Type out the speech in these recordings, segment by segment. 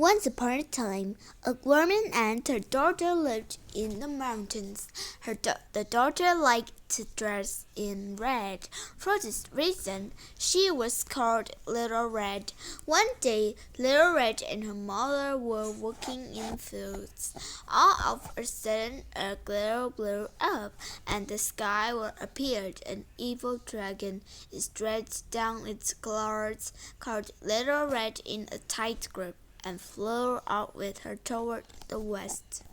Once upon a time, a woman and her daughter lived in the mountains. The daughter liked to dress in red. For this reason, she was called Little Red. One day, Little Red and her mother were walking in fields. All of a sudden, a glitter blew up, and the sky appeared. An evil dragon. It stretched down its claws, caught Little Red in a tight grip, and flew out with her toward the west.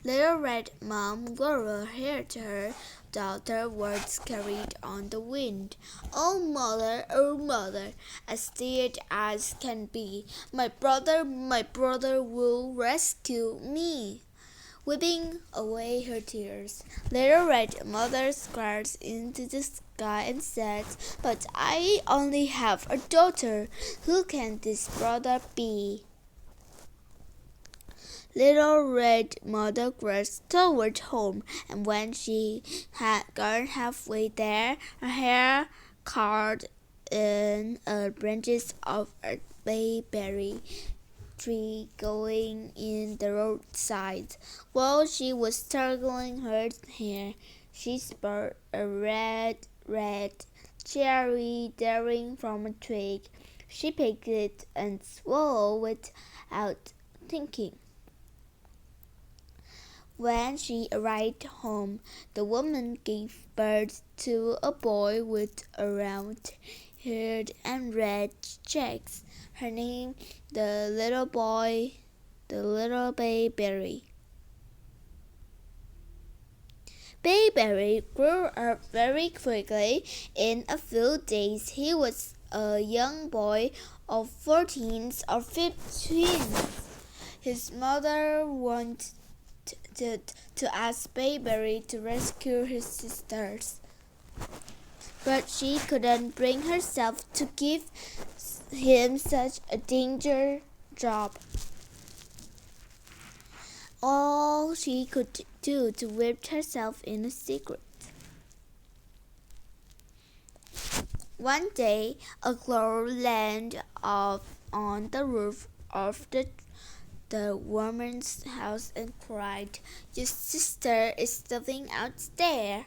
Little Red Mom Squirrel heard her daughter's words carried on the wind. Oh mother, as dear as can be, my brother will rescue me. Wiping away her tears, Little Red Mother glared into the sky and said, "But I only have a daughter. Who can this brother be?" Little Red Mother raced toward home, and when she had gone halfway there, her hair caught in the branches of a bayberry tree going in the roadside. While she was struggling her hair, she spotted a red cherry dropping from a twig. She picked it and swallowed it without thinking. When she arrived home, the woman gave birth to a boy with a round head and red cheeks. Her name, the little Bayberry. Bayberry grew up very quickly. In a few days, he was a young boy of 14 or 15. His mother wanted to ask Bayberry to rescue his sisters, but she couldn't bring herself to give him such a dangerous job. All she could do to whip herself in a secret. One day, a crow landed on the roof of the woman's house and cried, "Your sister is living out there.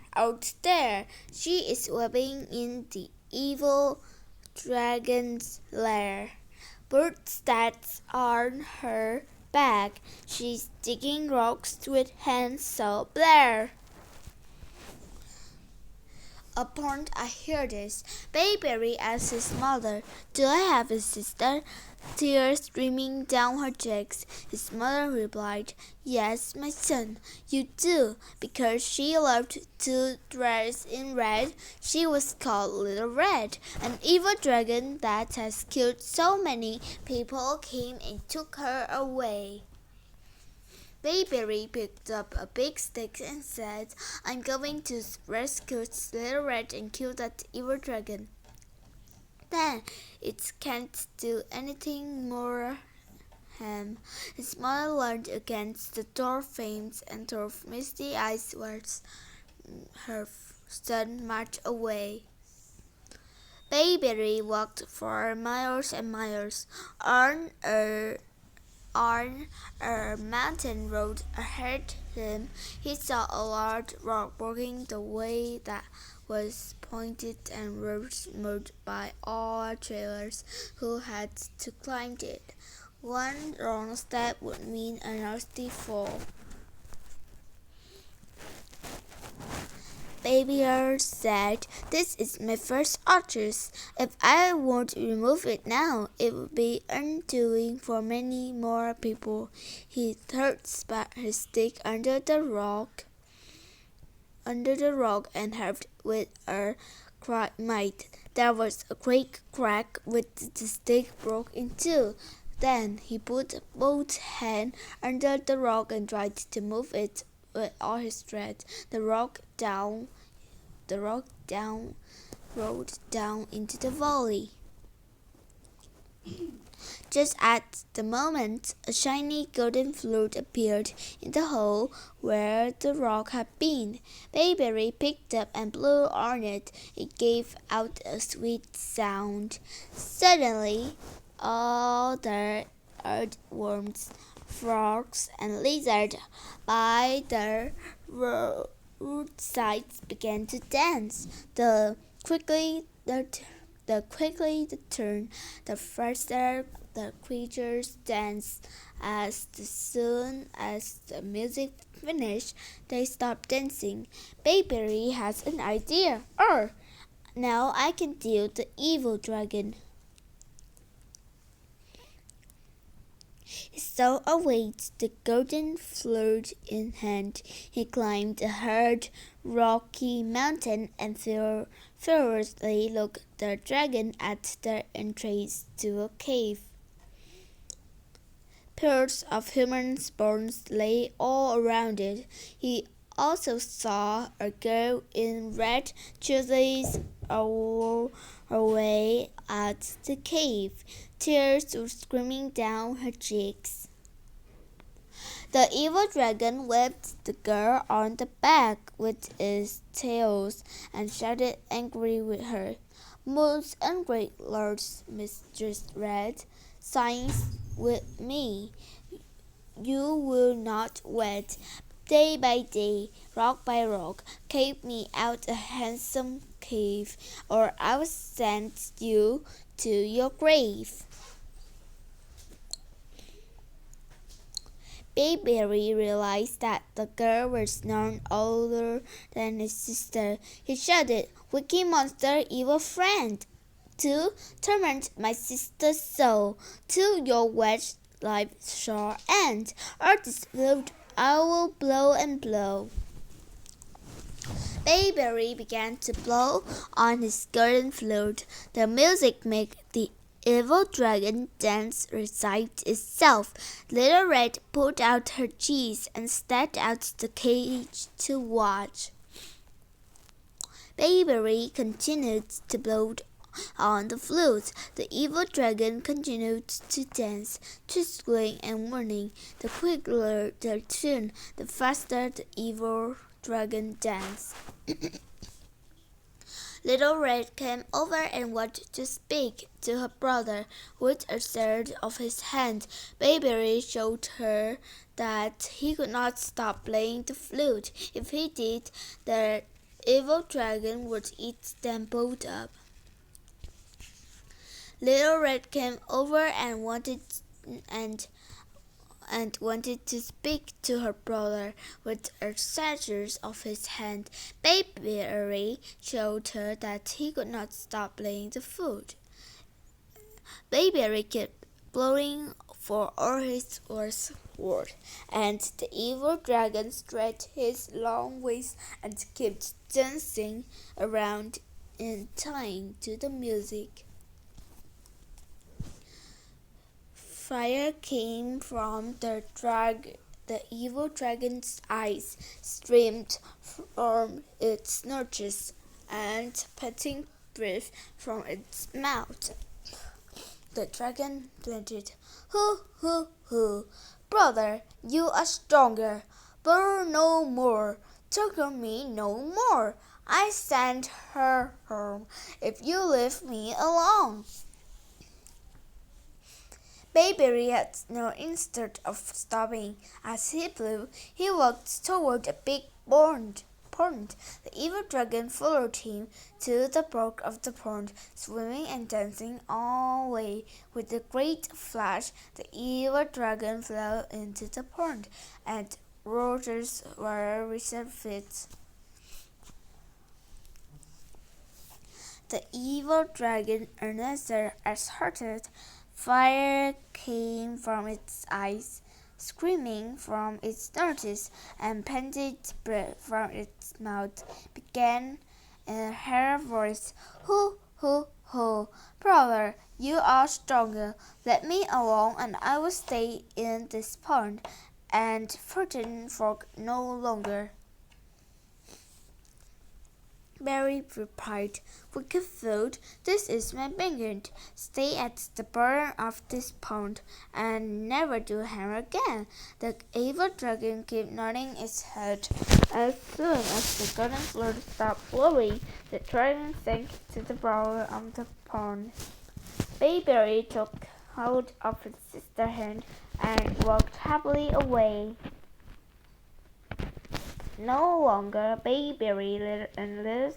She is living in the evil dragon's lair. Birds that on her back. She's digging rocks with hands so bare." Upon hearing this, Bayberry asked his mother, "Do I have a sister?" Tears streaming down her cheeks, his mother replied, "Yes, my son, you do, because she loved to dress in red. She was called Little Red. An evil dragon that has killed so many people came and took her away." Bayberry picked up a big stick and said, "I'm going to rescue Little Red and kill that evil dragon. Then it can't do anything more harm." His mother leaned against the door frames and her misty eyes watched her son march away. Bayberry walked for miles and miles. On a mountain road ahead him, he saw a large rock blocking the way that was pointed and road by all travelers who had to climb it. One wrong step would mean a nasty fall. Bayberry said, "This is my first arches. If I won't remove it now, it will be undoing for many more people." He thrust his stick under the rock and held with a great might. There was a great crack which the stick broke in two. Then he put both hands under the rock and tried to move it with all his strength. The rock rolled down into the valley. Just at the moment, a shiny golden flute appeared in the hole where the rock had been. Bayberry picked up and blew on it. It gave out a sweet sound. Suddenly, all the earthworms, frogs, and lizards by the roadsides began to dance. The quickly the turn, the faster the creatures danced. As soon as the music finished, they stopped dancing. Baby has an idea. Now I can deal the evil dragon. He saw await the golden flute in hand. He climbed a hard, rocky mountain and fearlessly looked the dragon at the entrance to a cave. Pairs of human bones lay all around it. He also saw a girl in red jerseys away at the cave. Tears were streaming down her cheeks. The evil dragon whipped the girl on the back with its tails and shouted angrily with her. "Most angry lords, Mistress Red, signs with me. You will not wed. Day by day, rock by rock, carve me out a handsome cave, or I will send you to your grave." Bayberry realized that the girl was none older than his sister. He shouted, "Wicked monster, evil friend! To torment my sister's soul, till your wed life shall end, or this flute I will blow and blow." Bayberry began to blow on his golden flute. The music made the evil dragon dance recite itself. Little Red pulled out her cheese and stepped out the cage to watch. Bayberry continued to blow on the flute. The evil dragon continued to dance, whistling and warning. The quicker the tune, the faster the evil dragon danced. Little Red came over and wanted to speak to her brother. With a surge of his hand, Bayberry showed her that he could not stop playing the flute. If he did, the evil dragon would eat them both up. Little Red came over and wanted to speak to her brother. With a surge of his hand, Bayberry showed her that he could not stop playing the flute. Bayberry kept blowing for all his was worth, and the evil dragon stretched his long wings and kept dancing around in time to the music. Fire came from the evil dragon's eyes, streamed from its nostrils, and petting breath from its mouth. The dragon pleaded, "Hoo, hoo, hoo! Brother, you are stronger. Burn no more. Torture me no more. I send her home if you leave me alone." Bayberry had no instant of stopping. As he blew, he walked toward a big pond. The evil dragon followed him to the brook of the pond, swimming and dancing all the way. With a great flash, the evil dragon fell into the pond, and waters were reserved. The evil dragon answered as hearted. Fire came from its eyes, screaming from its nostrils, and panted breath from its mouth. Began in her voice, "Hoo, hoo, hoo! Brother, you are stronger. Let me alone, and I will stay in this pond, and frighten folk no longer." Mary replied, "Wicked fool, this is my vengeance. Stay at the bottom of this pond, and never do harm again." The evil dragon kept nodding its head. As soon as the golden flute stopped blowing, the dragon sank to the bottom of the pond. Bayberry took hold of his sister's hand and walked happily away. No longer Bayberry and Liz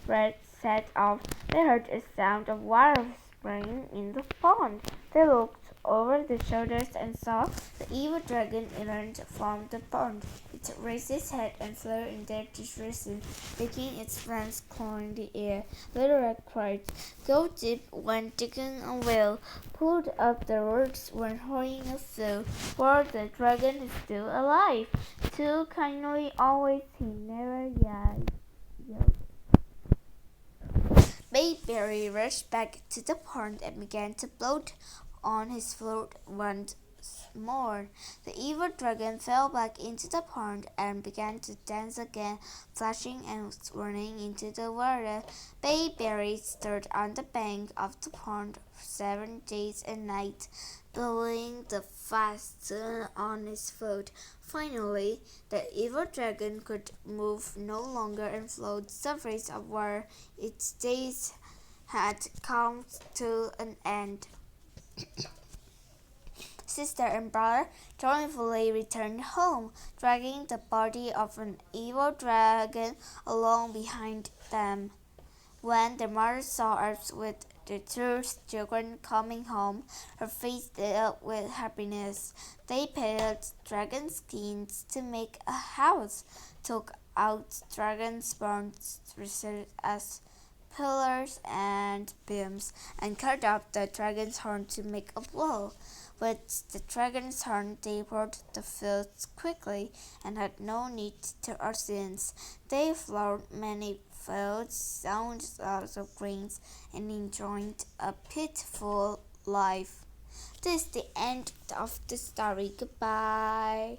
Red set off. They heard a sound of water spraying in the pond. They looked over their shoulders and saw the evil dragon emerge from the pond. It raised its head and flew in their direction, making its fangs clawing the air. Little Red cried, "Go deep when digging a well. Pull up the roots when hoeing a field, for the dragon is still alive. Too kindly always he never yelled." Bayberry rushed back to the pond and began to blow on his flute once more. The evil dragon fell back into the pond and began to dance again, flashing and running into the water. Bayberry stood on the bank of the pond for 7 days and nights, blowing the fast on his flute. Finally, the evil dragon could move no longer and float the surface of water. Its days had come to an end. Sister and brother joyfully returned home, dragging the body of an evil dragon along behind them. When the mother saw us with the two children coming home, her face lit up with happiness. They painted dragon skins to make a house, took out dragon bones as pillars and beams, and cut up the dragon's horn to make a bow. With the dragon's horn they poured the fields quickly and had no need to oxen. They plowed many fields, sown lots of grains, and enjoyed a peaceful life. This is the end of the story. Goodbye.